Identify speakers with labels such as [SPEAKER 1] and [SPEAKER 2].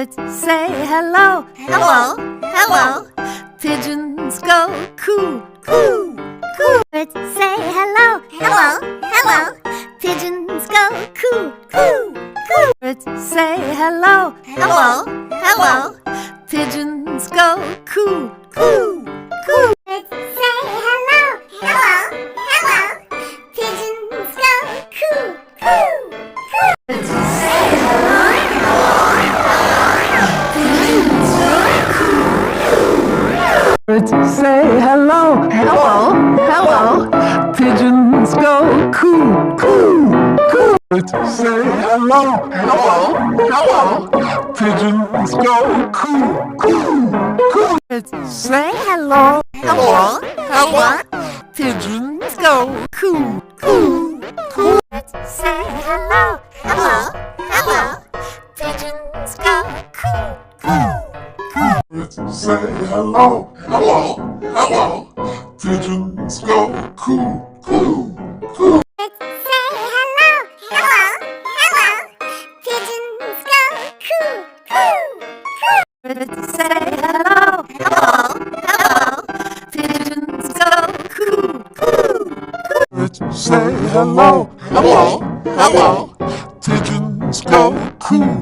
[SPEAKER 1] Parrots say hello, hello, hello. Pigeons go coo, coo, coo. Parrots say hello, hello, hello. Pigeons go coo, coo, coo. Parrots say hello, hello, hello. Pigeons go coo, coo, coo.
[SPEAKER 2] Parrots say hello, hello, hello. Pigeons go coo, coo, coo.
[SPEAKER 1] Parrots say hello, Parrots say hello, hello, hello. Pigeons go coo, coo, coo. Parrots say hello, hello, hello. Pigeons go coo, coo, coo. Parrots say hello, hello, hello. Pigeons go coo, coo, coo.
[SPEAKER 2] Parrots say hello, hello, hello. Pigeons go coo, coo, coo.
[SPEAKER 3] Parrots say hello, hello, hello. Pigeons go coo, coo, coo.
[SPEAKER 2] Parrots say hello, hello, hello. Pigeons go coo, coo, coo.
[SPEAKER 1] Parrots say hello, hello, hello. Pigeons go coo, coo, coo.
[SPEAKER 3] Parrots say hello, hello, hello. Pigeons go coo,